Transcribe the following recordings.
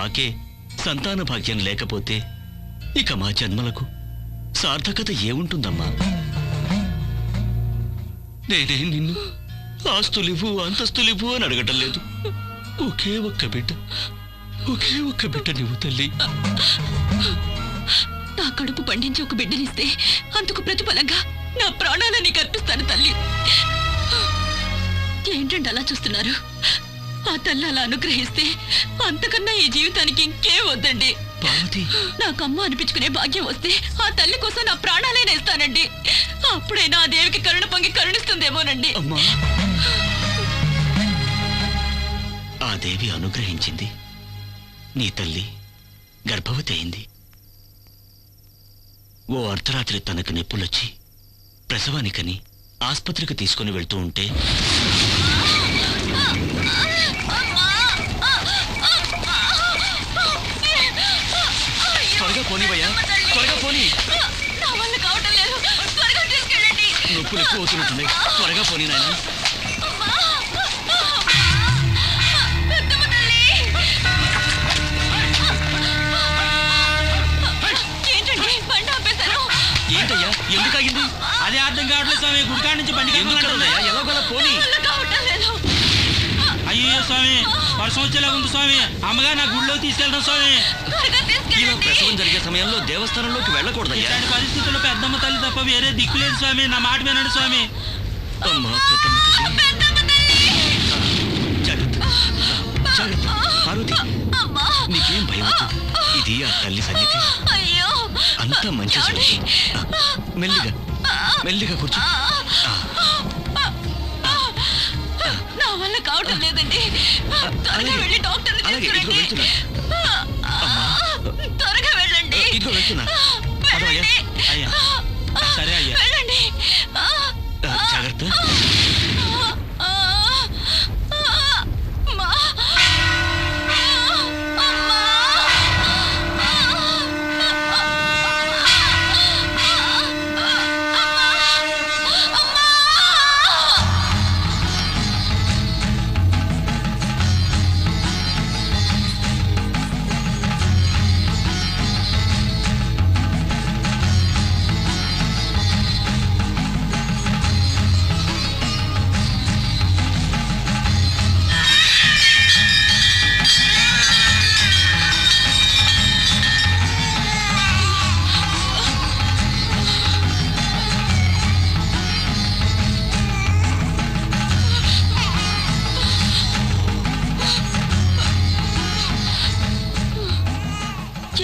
మాకే సంతాన భాగ్యం లేకపోతే ఇక మా జన్మలకు సార్థకత ఏముంటుందమ్మా? నేనే నిన్ను ఆస్తులివ్వు అంతస్తులివ్వు అని అడగటం లేదు. ఒకే ఒక్క బిడ్డ నువ్వు తల్లి. నా కడుపు పండించి ఒక బిడ్డనిస్తే అందుకు ప్రతిఫలంగా నా ప్రాణాలని కర్పిస్తాను తల్లి. ఏంటంటే అలా చూస్తున్నారు? ఆ తల్లి అలా అనుగ్రహిస్తే అంతకన్నా ఈ జీవితానికి ఇంకే వద్దండి. నాకు అమ్మ అనిపించుకునే భాగ్యం వస్తే ఆ తల్లి కోసం నా ప్రాణాలైనా ఇస్తానండి. అప్పుడైనా ఆ దేవికి కరుణ పొంగి కరుణిస్తుందేమోనండి. ఆ దేవి అనుగ్రహించింది. నీ తల్లి గర్భవతి అయింది. ఓ అర్ధరాత్రి తనకు నొప్పులొచ్చి ప్రసవానికని ఆస్పత్రికి తీసుకుని వెళ్తూ ఉంటే త్వరగా పోనీవయ్యా, త్వరగా పోనీ. నొప్పులు ఎక్కువ అవుతున్నట్టున్నాయి. త్వరగా పోనీ నాయన. ఏంటయ్యా ఎందుకు ఆగింది? అదే అర్థం కావట్లేదు స్వామి. గుడికాడ నుంచి బండి ఎలాగోలా పోనీ. అయ్యో స్వామి, వర్షం వచ్చేలా ఉంది స్వామి. అమ్మగా నా గుడిలో తీసుకెళ్తాం స్వామి. ఇలా ప్రసవం జరిగే సమయంలో దేవస్థానంలోకి వెళ్ళకూడదయ్యా. ఇలాంటి పరిస్థితుల్లో పెద్దమ్మ తల్లి తప్ప వేరే దిక్కు లేదు స్వామి. నా మాట వినండి స్వామి. అమ్మా పెద్దమ్మ తల్లి, జాగ్రత్త జాగ్రత్త. పార్వతి, నీకేం భయం వద్దు. ఇది ఆ తల్లి సన్నిధి. అంతా మంచి సన్నిధి. మెల్లిగా మెల్లిగా కూర్చో. నా వల్ల కావటం లేదండి. త్వరగా వెళ్ళి డాక్టర్ త్వరగా వెళ్ళండి. ఇదిగో వెళ్తున్నా. అయ్యా సరే అయ్యా. వెళ్ళండి. జాగ్రత్త.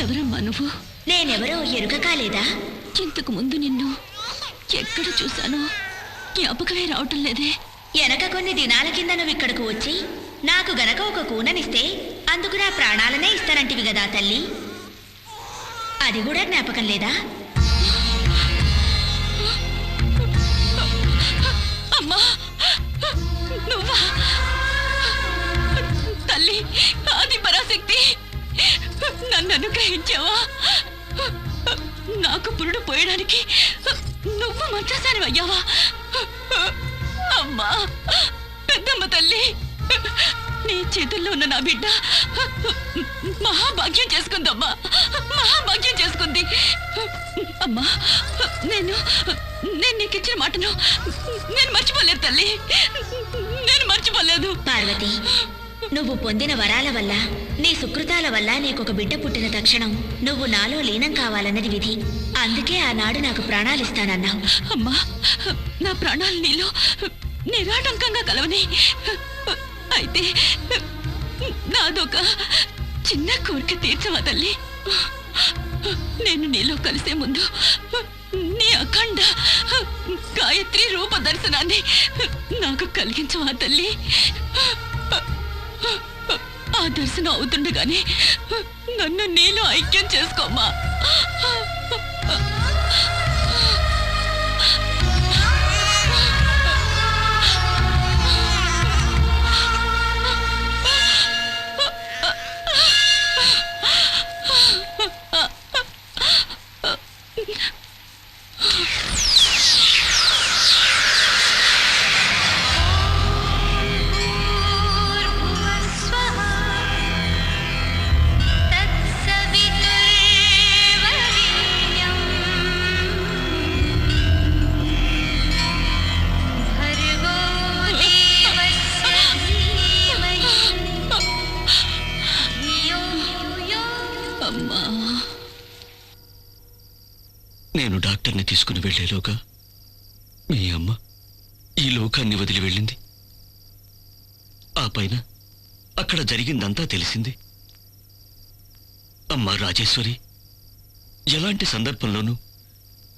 ఎవరమ్మా నువ్వు? నేనెవరో ఎరుక కాలేదా? ఇంతకు ముందు నిన్ను ఎక్కడ చూశానో జ్ఞాపకమే రావటం లేదే. వెనక కొన్ని దినాల కింద నువ్వు ఇక్కడకు వచ్చి నాకు గనక ఒక కూననిస్తే అందుకు నా ప్రాణాలనే ఇస్తానంటివి కదా తల్లి. అది కూడా జ్ఞాపకం లేదా? అమ్మా నువ్వా? తల్లి ఆది పరాశక్తి, నన్ను అనుగ్రహించావా? నాకు పురుడు పోయడానికి నువ్వు మంత్రసాని అయ్యావా? అమ్మా పెద్దమ్మ తల్లి, నీ చేతుల్లో ఉన్న నా బిడ్డ మహాభాగ్యం చేసుకుందమ్మా, మహాభాగ్యం చేసుకుంది. అమ్మా నేను నీకు ఇచ్చిన మాటను నేను మర్చిపోలేదు తల్లి, నేను మర్చిపోలేదు. పార్వతి, నువ్వు పొందిన వరాల వల్ల నీ సుకృతాల వల్ల నీకొక బిడ్డ పుట్టిన తక్షణం నువ్వు నాలో లీనం కావాలన్నది విధి. అందుకే ఆనాడు నాకు ప్రాణాలిస్తానన్నావు. అమ్మా నా ప్రాణాలు నీలో నిరాటంకంగా కలవని. అయితే నాదొక చిన్న కోరిక తీర్చవా తల్లి? నేను నీలో కలిసే ముందు నీ అఖండ గాయత్రి రూప దర్శనాన్ని నాకు కలిగించవా తల్లి? ఆ దర్శనం అవుతుండగానే నన్ను నీలో ఐక్యం చేసుకోమ్మా. అమ్మా. నేను డాక్టర్ని తీసుకుని వెళ్లేలోగా మీ అమ్మ ఈ లోకాన్ని వదిలి వెళ్ళింది. ఆ పైన అక్కడ జరిగిందంతా తెలిసింది. అమ్మా రాజేశ్వరి, ఎలాంటి సందర్భంలోనూ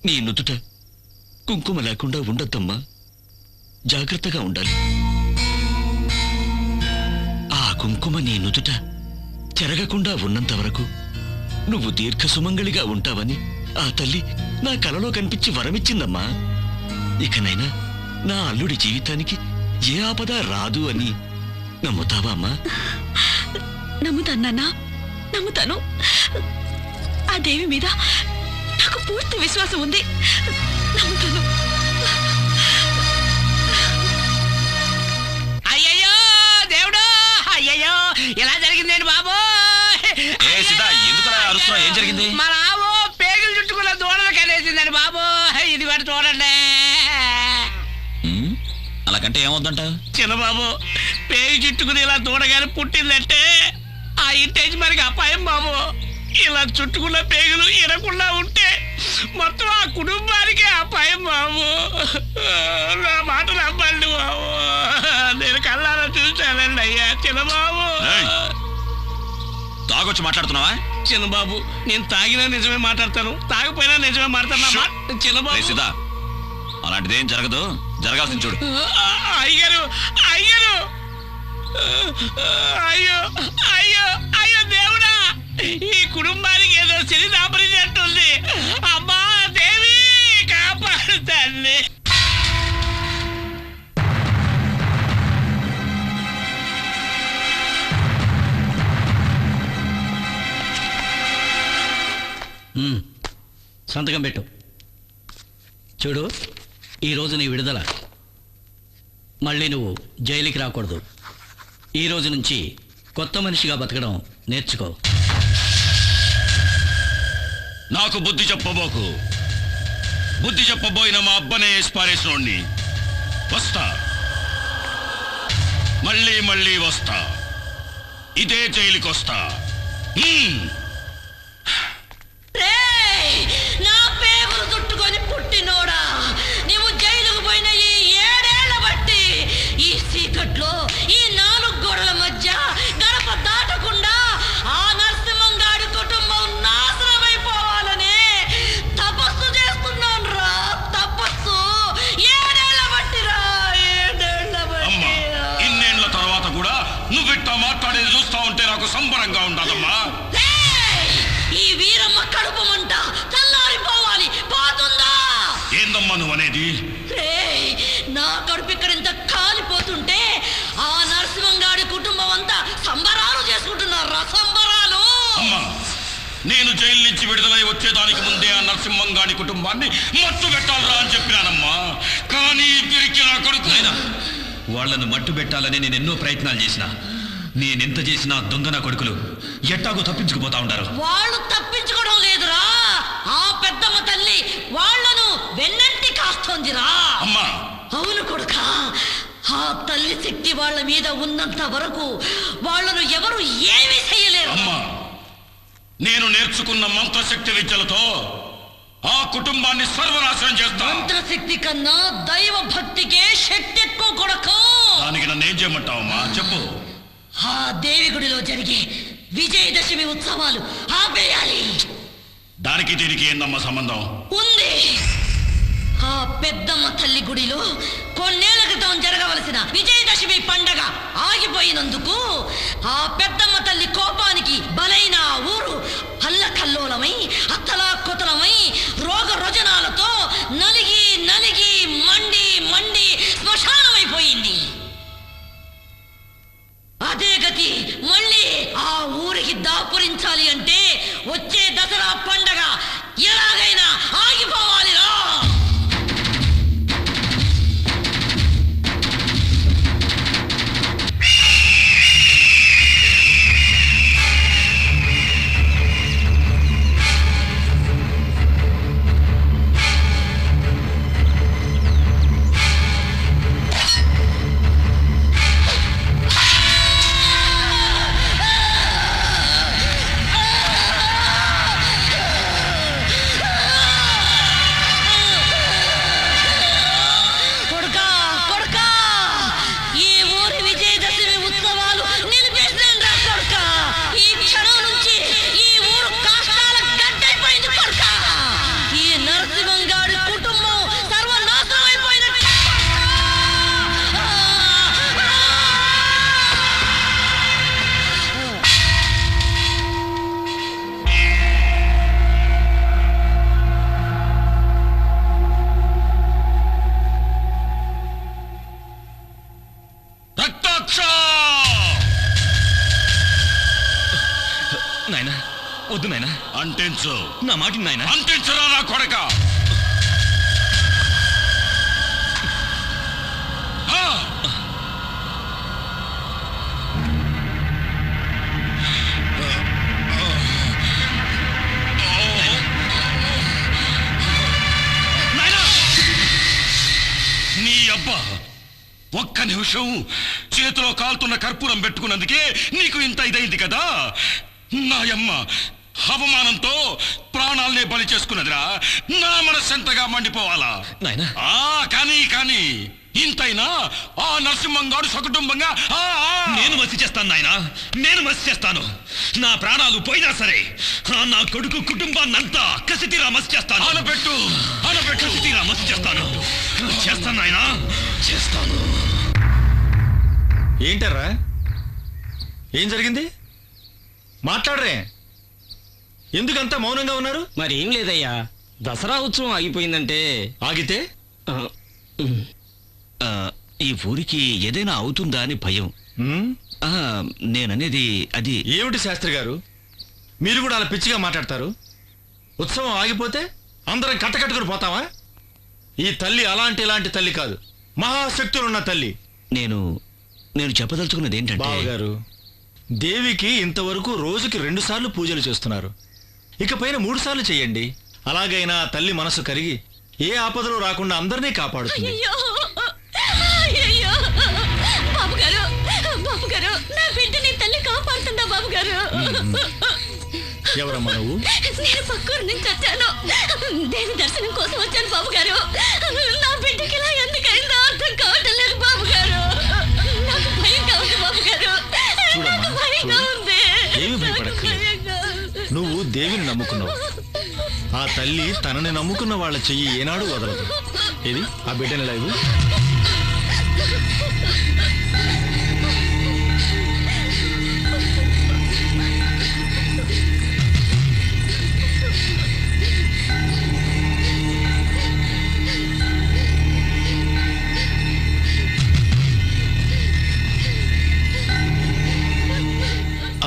నీ నుదుట కుంకుమ లేకుండా ఉండద్దమ్మా. జాగ్రత్తగా ఉండాలి. ఆ కుంకుమ నీ నుదుట చెరగకుండా ఉన్నంత వరకు నువ్వు దీర్ఘ సుమంగళిగా ఉంటావని ఆ తల్లి నా కలలో కనిపించి వరమిచ్చిందమ్మా. ఇకనైనా నా అల్లుడి జీవితానికి ఏ ఆపద రాదు అని నమ్ముతావా అమ్మా? నమ్ముతాను నాన్న, నమ్ముతాను. ఆ దేవి మీద నాకు పూర్తి విశ్వాసం ఉంది. నమ్ముతాను. అయ్యయ్యో దేవుడు, అయ్యయ్యో ఇలా జరిగిందేంటి బాబు? ఏం జరిగింది? మా రావు పేగులు చుట్టుకున్న దూడలు కనేసిందండి బాబు. ఇది కూడా చూడండి. అలాగంటే ఏమవుద్దంట? చిన్నబాబు, పేగు చుట్టుకుని ఇలా దూడగానే పుట్టిందంటే ఆ ఇంటి మనకి అపాయం బాబు. ఇలా చుట్టుకున్న పేగులు ఇరకుండా ఉంటే మొత్తం ఆ కుటుంబానికి అపాయం బాబు. నా మాట నమ్మండి బాబు. నేను కళ్ళారా చూశానండి అయ్యా. చిన్నబాబు, తాగొచ్చి మాట్లాడుతున్నావా? చిన్నబాబు, నేను తాగినా నిజమే మాట్లాడతాను, తాగిపోయినా నిజమే మాట్లాడతాను. చిన్నబాబు, అలాంటిదేం జరగదు. జరగాల్సింది చూడు. అయ్యారు అయ్యారు. అయ్యో అయ్యో అయ్యో దేవుడా, ఈ కుటుంబానికి ఏదో సిరి దాపరినట్టుంది. అమ్మా దేవి, కాపాడు తల్లి. సంతకం పెట్టు. చూడు, ఈరోజు నీ విడుదల. మళ్ళీ నువ్వు జైలుకి రాకూడదు. ఈ రోజు నుంచి కొత్త మనిషిగా బతకడం నేర్చుకో. నాకు బుద్ధి చెప్పబోకు. బుద్ధి చెప్పబోయిన మా అబ్బనే పారేసినోడిని. వస్తా, మళ్ళీ మళ్ళీ వస్తా. ఇదే జైలుకి వస్తా. నా పేగులు చుట్టుకొని పుట్టినోడా, నీవు జైలుకు పోయిన ఈ 7 ఏళ్ల బట్టి ఈ చీకట్లో ఈ 4 గోడల మధ్య గడప దాటకుండా ఆ నరసింహంగాడి కుటుంబం నాశనమైపోవాలని తపస్సు చేస్తున్నాను రా. తపస్సు 7 ఏళ్ల బట్టిరా, 7 ఏళ్ల అమ్మా, బట్టి. ఇన్నేళ్ల తర్వాత కూడా నువ్విట్టా మాట్లాడేది చూస్తా ఉంటే నాకు సంబరంగా ఉండదమ్మా. ఈ వీరమ్మ కడుపు మంట చల్లారిపోవాలి. పోతుందా? ఏందమ్మా నువ్వనేది? నా కడుపు ఇక్కడ ఇంత కాలిపోతుంటే ఆ నరసింహంగాడి కుటుంబం అంతా సంబరాలు చేసుకుంటున్నారా? సంబరాలు. అమ్మా, నేను జైలు నుంచి విడుదలై వచ్చేదానికి ముందే ఆ నరసింహంగాడి కుటుంబాన్ని మట్టు పెట్టాలరా అని చెప్పినానమ్మా. కానీ పిరికి నా కొడుకు. వాళ్లను మట్టు పెట్టాలని నేను ఎన్నో ప్రయత్నాలు చేసినా, నేనెంత చేసినా దొంగ నా కొడుకులు ఎట్టాగో తప్పించుకుపోతా ఉంటారు. వాళ్ళు తప్పించుకోవడం లేదురా, ఆ పెద్దమ్మ తల్లి వాళ్లను వెన్నంటి కాస్తోందిరా. అమ్మా, అవును కొడుక, ఆ తల్లి శక్తి వాళ్ళ మీద ఉన్నంత వరకు వాళ్లను ఎవరు ఏమీ చేయలేరు. అమ్మా, నేను నేర్చుకున్న మంత్రశక్తి విద్యలతో ఆ కుటుంబాన్ని సర్వనాశనం చేస్తా. మంత్రశక్తి కన్నా దైవ భక్తికే శక్తి ఎక్కువ కొడుకు. దానికి నన్ను ఏం చేయమంటావమ్మా? చెప్పు. ఆ దేవి గుడిలో జరిగే విజయదశమి ఉత్సవాలు ఆపేయాలి. దానికి దీనికి ఏందమ్మా సంబంధం? ఉంది. ఆ పెద్దమ్మ తల్లి గుడిలో కొన్నేళ్ల క్రితం జరగవలసిన విజయదశమి పండగ ఆగిపోయినందుకు ఆ పెద్దమ్మ తల్లి కోపానికి బలైన ఆ ఊరు అల్లకల్లోలమై అత్తలాకుతలమై రోగ రుజనాలతో నలిగి నలిగి మండి మండి శ్మశానమైపోయింది. అదే గతి మళ్ళీ ఆ ఊరికి దాపురించాలి అంటే వచ్చే దసరా పండగ ఎలాగైనా ఆగిపోవాలిరా. వద్దు నాయనా. అంటించు. నా మాట నాయనా. అంటించరా నా కొడక. నీ అబ్బా ఒక్క నిమిషం చేతిలో కాలుతున్న కర్పూరం పెట్టుకున్నందుకే నీకు ఇంత ఇదైంది కదా. నాయమ్మ అవమానంతో ప్రాణాలనే బలి చేసుకున్నదిరా. నా మనస్సు ఎంతగా మండిపోవాలా నాయనా. కానీ ఇంతైనా ఆ నరసింహంగాడు సకుటుంబంగా నేను మసి చేస్తాను నాయనా, నేను మసి చేస్తాను. నా ప్రాణాలు పోయినా సరే నా కొడుకు కుటుంబాన్నంతా కసితీరా మసి చేస్తాను. అనపెట్టు కసితీరా మసి చేస్తాను. చేస్తాను నాయనా, చేస్తాను. ఏంటర్రా, ఏం జరిగింది? మాట్లాడరే, ఎందుకంతా మౌనంగా ఉన్నారు? మరి ఏం లేదయ్యా, దసరా ఉత్సవం ఆగిపోయిందంటే. ఆగితే ఈ ఊరికి ఏదైనా అవుతుందా అని భయం. నేననేది అది. ఏమిటి శాస్త్రి గారు, మీరు కూడా అలా పిచ్చిగా మాట్లాడతారు? ఉత్సవం ఆగిపోతే అందరం కట్టకట్టుకుని పోతావా? ఈ తల్లి ఇలాంటి తల్లి కాదు, మహాశక్తులున్న తల్లి. నేను చెప్పదలుచుకున్నది ఏంటంటే బావగారు, దేవికి ఇంతవరకు రోజుకి 2 సార్లు పూజలు చేస్తున్నారు. ఇకపైన 3 సార్లు చేయండి. అలాగైనా తల్లి మనసు కరిగి ఏ ఆపదలు రాకుండా అందరినీ కాపాడుతుంది. అయ్యో బాబు గారు, నా బిడ్డని తల్లి కాపాడుతుందా బాబు గారు? ఎవరమ్మా నువ్వు? నేను పక్కూరు నుంచి వచ్చాను, దేవి దర్శనం కోసం వచ్చాను బాబు గారు. నా బిడ్డకి ఇలా ఎందుకైందో అర్థం కావటం లేదు బాబు గారు. నాకు భయంగా ఉంది బాబు గారు, నాకు భయంగా ఉంది. ఏమి భయపడక్కర్లేదు, నువ్వు దేవిని నమ్ముకున్నావు. ఆ తల్లి తనని నమ్ముకున్న వాళ్ళ చెయ్యి ఏనాడు వదలదు. ఇది ఆ బిడ్డని లేవు.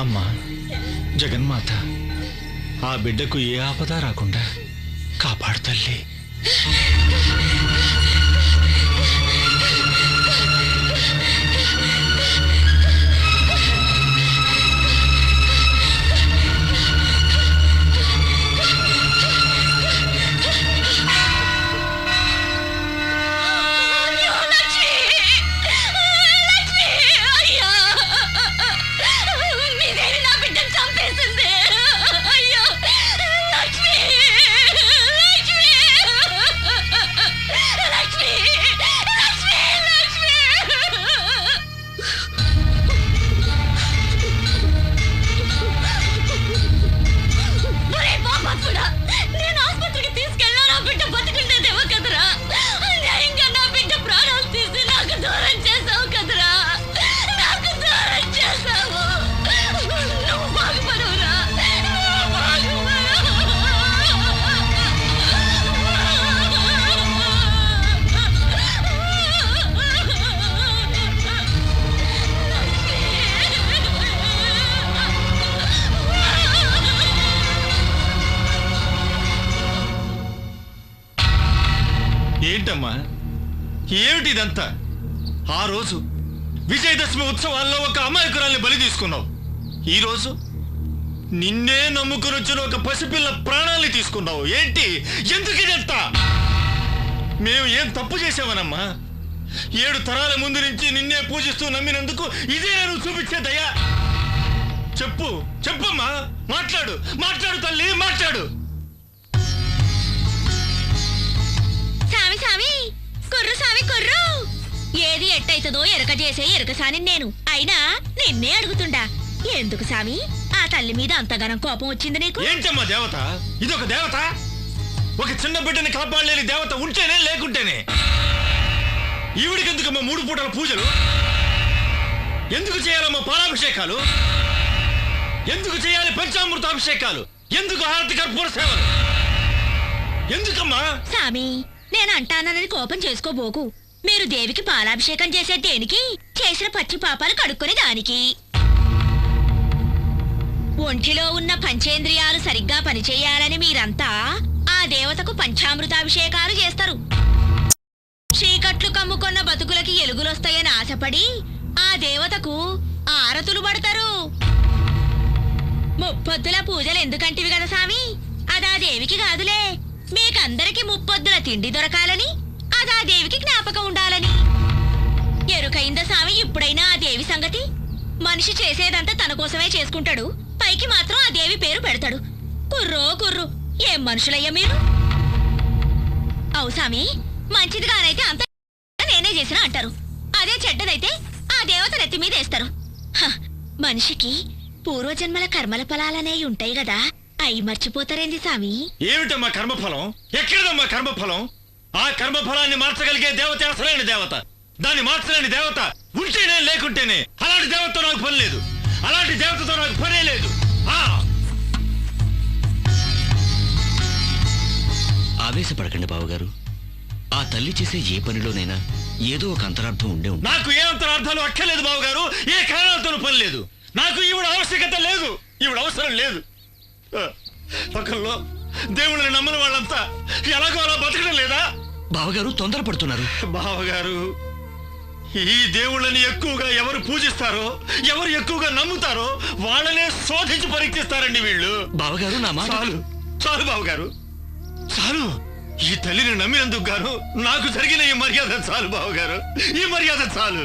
అమ్మా జగన్మాత, ఆ బిడ్డకు ఏ ఆపద రాకుండా కాపాడు తల్లి. నేను ఆసుపత్రికి తీసుకెళ్ళా, నా బిడ్డ బతుకుండేదేమో కదరా. న్యాయంగా నా బిడ్డ ప్రాణాలు తీసి నాకు దూరం చేసావు కదరా, నాకు దూరం చేసావు. నువ్వు బాగుపడవురా, ఏంటమ్మా, ఏమిటి ఇదంతా? ఆ రోజు విజయదశమి ఉత్సవాల్లో ఒక అమాయకురాల్ని బలి తీసుకున్నావు. ఈరోజు నిన్నే నమ్ముకుని వచ్చిన ఒక పసిపిల్ల ప్రాణాల్ని తీసుకున్నావు. ఏంటి, ఎందుకు ఇదంతా? మేము ఏం తప్పు చేసామనమ్మా? 7 తరాల ముందు నుంచి నిన్నే పూజిస్తూ నమ్మినందుకు ఇదే నువ్వు చూపించే దయా? చెప్పమ్మా, మాట్లాడు తల్లి, మాట్లాడు. సామి కుర్రు, ఏది ఎట్టయితదో ఎరక చేసే ఎరకసాని నేను. అయినా నిన్నే అడుగుతుండా, ఎందుకు సామి ఆ తల్లి మీద అంతగానం కోపం వచ్చింది నీకు? ఏంటమ్మా దేవత, ఇదొక దేవత? ఒక చిన్న బిడ్డని కాపాడలేని దేవత ఉంటేనే లేకుంటేనే? ఈవిడికి ఎందుకమ్మా 3 పూటల పూజలు? ఎందుకు చేయాలమ్మా పాలాభిషేకాలు? ఎందుకు చేయాలి పంచామృతాభిషేకాలు? ఎందుకు హారతి కర్పూర సేవలు? ఎందుకమ్మా? సామి, నేను అంటానని కోపం చేసుకోబోకు. మీరు దేవికి పాలాభిషేకం చేసే దేనికి? చేసిన పచ్చి పాపాలు కడుక్కునే దానికి. ఒంటిలో ఉన్న పంచేంద్రియాలు సరిగ్గా పనిచేయాలని మీరంతా ఆ దేవతకు పంచామృతాభిషేకాలు చేస్తారు. చీకట్లు కమ్ముకొన్న బతుకులకి ఎలుగులొస్తాయని ఆశపడి ఆ దేవతకు ఆరతులు పడతారు. ముప్పొద్దుల పూజలు ఎందుకంటివి కదా సామి? అదా దేవికి కాదులే, మీకందరికి ముప్పొద్దుల తిండి దొరకాలని, అదా దేవికి జ్ఞాపకం ఉండాలని. ఎరుకైందా సామి ఇప్పుడైనా ఆ దేవి సంగతి? మనిషి చేసేదంతా తన కోసమే చేసుకుంటాడు, పైకి మాత్రం ఆ దేవి పేరు పెడతాడు. కుర్రో కుర్రు, ఏం మనుషులయ్యా మీరు? అవు సామి, మంచిదిగానైతే అంత నేనే చేసినా అంటారు, అదే చెడ్డదైతే ఆ దేవత నెత్తి మీద వేస్తారు. మనిషికి పూర్వజన్మల కర్మల ఫలాలనేవి ఉంటాయి కదా, అయి మర్చిపోతారేంది సామి? ఏమిటమ్మా కర్మఫలం? ఎక్కడదమ్మా కర్మఫలం? ఆ కర్మఫలాన్ని మార్చగలిగే దేవత అసలైన దేవత. దాన్ని మార్చలేని దేవత ఉంటేనే లేకుంటేనే. అలాంటి దేవతతో నాకు పని లేదు, అలాంటి దేవతతో నాకు పనే లేదు. ఆవేశపడకండి బావగారు. ఆ తల్లి చేసే ఏ పనిలోనైనా ఏదో ఒక అంతరార్థం ఉండే ఉంటుంది. నాకు ఏ అంతరార్థాలు అక్కర్లేదు బావగారు, ఏ కారణాలతోనూ పని లేదు. నాకు ఈవిడ ఆవశ్యకత లేదు, ఈవిడ అవసరం లేదు. పక్కల్లో దేవుళ్ళని నమ్మని వాళ్ళంతా ఎలాగో అలా బతకడం లేదా? బావగారు తొందరపడుతున్నారు. బావగారు, ఈ దేవుళ్ళని ఎక్కువగా ఎవరు పూజిస్తారో, ఎవరు ఎక్కువగా నమ్ముతారో వాళ్ళనే శోధించి పరీక్షిస్తారండి వీళ్ళు. బావగారు నా మాట. చాలు చాలు బావగారు, చాలు. ఈ తల్లిని నమ్మినందుకు గాను నాకు జరిగిన ఈ మర్యాద చాలు బావగారు, ఈ మర్యాద చాలు.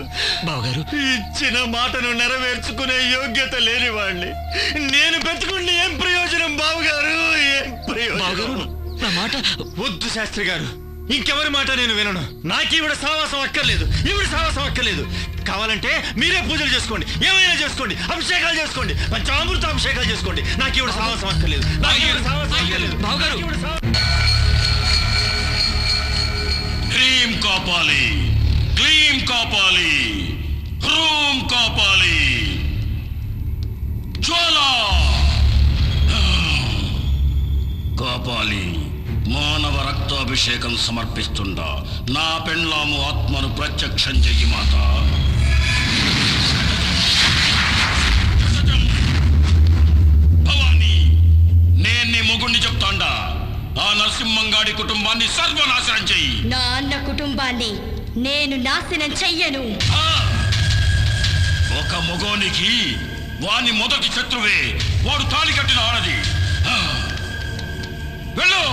బావగారు, ఇచ్చిన మాటను నెరవేర్చుకునే యోగ్యత లేని వాళ్ళని నేను పెట్టుకుంటే ఏం ప్రయోజనం బావగారు? ఏం ప్రయోజనం? నా మాట వద్దు శాస్త్రి గారు, ఇంకెవరి మాట నేను వినను. నాకు ఈవిడ సావాసం అక్కర్లేదు, ఈవిడ సావాసం అక్కర్లేదు. కావాలంటే మీరే పూజలు చేసుకోండి, ఏమైనా చేసుకోండి, అభిషేకాలు చేసుకోండి, పంచామృత అభిషేకాలు చేసుకోండి. నాకు ఈవిడ సావాసం అక్కర్లేదు, నాకు ఈవిడ సావాసం అక్కర్లేదు. బావగారు, హ్రీం కాపాలి, క్లీం కాపాలి, హ్రూం కాపాలి, జ్వాల కాపాలి. మానవ రక్తాభిషేకం సమర్పిస్తుండా నా పెండ్లాము ఆత్మను ప్రత్యక్షం చెయ్యి మాత. భవానీ, నేను నీ మొగుణ్ణి చెప్తాండా, ఆ నరసింహంగాడి కుటుంబాన్ని సర్వనాశనం చెయ్యి. నా అన్న కుటుంబాన్ని నేను నాశనం చెయ్యను. ఒక మొగోనికి వాని మొదటి శత్రువే వాడు తాళి కట్టిన ఆడది. వెళ్ళు.